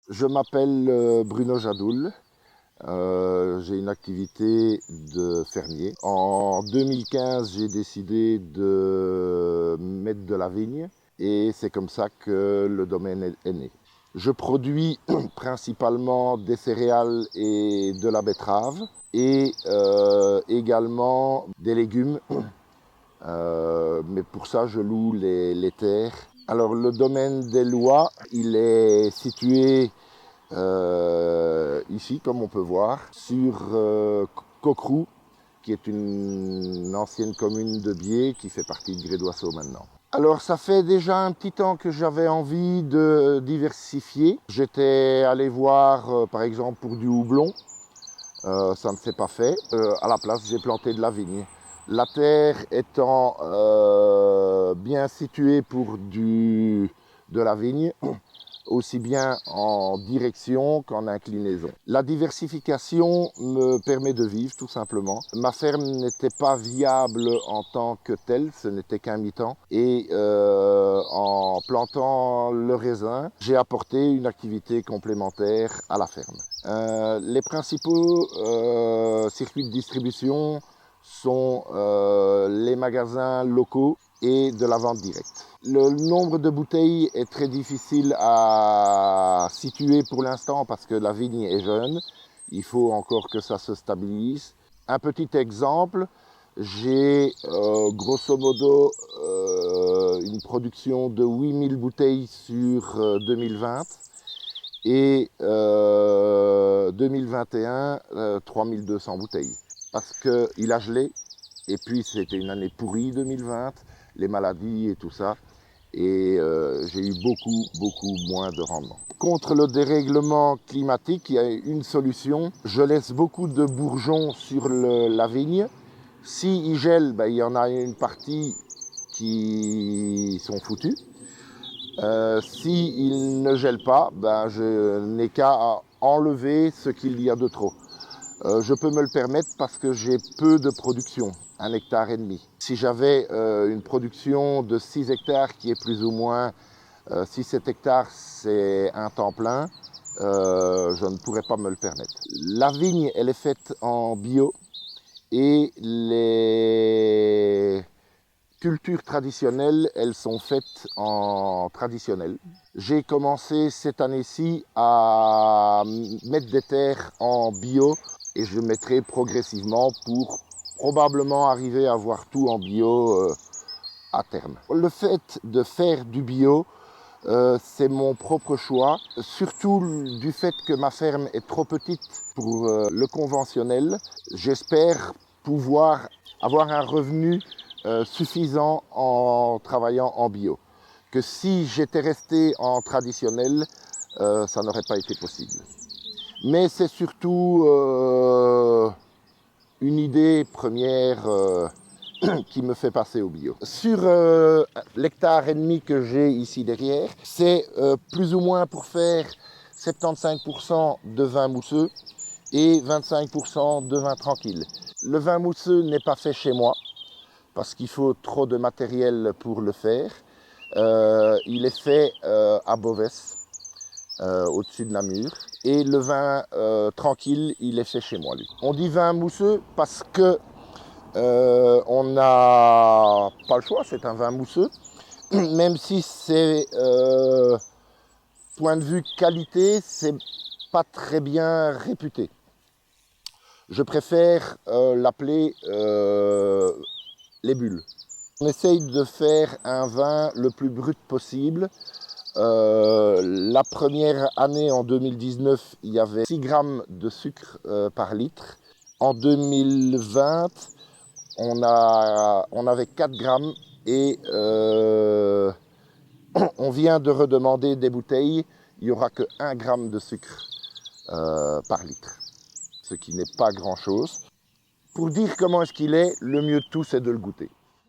Je m'appelle Bruno Jadoul. J'ai une activité de fermier. En 2015, j'ai décidé de mettre de la vigne et c'est comme ça que le domaine est né. Je produis principalement des céréales et de la betterave et également des légumes. Mais pour ça, je loue les terres. Alors, le domaine des Lois, il est situé ici, comme on peut voir, sur Cocroux, qui est une ancienne commune de Bié qui fait partie de Grédoisseau maintenant. Alors ça fait déjà un petit temps que j'avais envie de diversifier. J'étais allé voir par exemple pour du houblon, ça ne s'est pas fait. À la place j'ai planté de la vigne. La terre étant bien située pour de la vigne, aussi bien en direction qu'en inclinaison. La diversification me permet de vivre tout simplement. Ma ferme n'était pas viable en tant que telle, ce n'était qu'un mi-temps. Et en plantant le raisin, j'ai apporté une activité complémentaire à la ferme. Les principaux circuits de distribution sont les magasins locaux et de la vente directe. Le nombre de bouteilles est très difficile à situer pour l'instant parce que la vigne est jeune. Il faut encore que ça se stabilise. Un petit exemple, j'ai grosso modo une production de 8000 bouteilles sur 2020 et 2021, 3200 bouteilles. Parce qu'il a gelé et puis c'était une année pourrie 2020, les maladies et tout ça. Et j'ai eu beaucoup moins de rendement. Contre le dérèglement climatique, il y a une solution. Je laisse beaucoup de bourgeons sur la vigne. S'il gèle, il y en a une partie qui sont foutus. S'il ne gèle pas, je n'ai qu'à enlever ce qu'il y a de trop. Je peux me le permettre parce que j'ai peu de production, 1,5 hectare. Si j'avais une production de 6 hectares qui est plus ou moins 6-7 hectares, c'est un temps plein, je ne pourrais pas me le permettre. La vigne, elle est faite en bio et les cultures traditionnelles, elles sont faites en traditionnel. J'ai commencé cette année-ci à mettre des terres en bio et je mettrai progressivement pour probablement arriver à avoir tout en bio à terme. Le fait de faire du bio, c'est mon propre choix, surtout du fait que ma ferme est trop petite pour le conventionnel. J'espère pouvoir avoir un revenu suffisant en travaillant en bio. Que si j'étais resté en traditionnel, ça n'aurait pas été possible. Mais c'est surtout une idée première qui me fait passer au bio. Sur l'hectare et demi que j'ai ici derrière, c'est plus ou moins pour faire 75% de vin mousseux et 25% de vin tranquille. Le vin mousseux n'est pas fait chez moi parce qu'il faut trop de matériel pour le faire. Il est fait à Beauvais, au-dessus de Namur. Et le vin tranquille, il est fait chez moi, lui. On dit vin mousseux parce que on n'a pas le choix, c'est un vin mousseux. Même si c'est, point de vue qualité, c'est pas très bien réputé. Je préfère l'appeler les bulles. On essaye de faire un vin le plus brut possible. La première année, en 2019, il y avait 6 grammes de sucre par litre. En 2020, on avait 4 grammes et on vient de redemander des bouteilles. Il n'y aura que 1 gramme de sucre par litre, ce qui n'est pas grand-chose. Pour dire comment est-ce qu'il est, le mieux de tout, c'est de le goûter.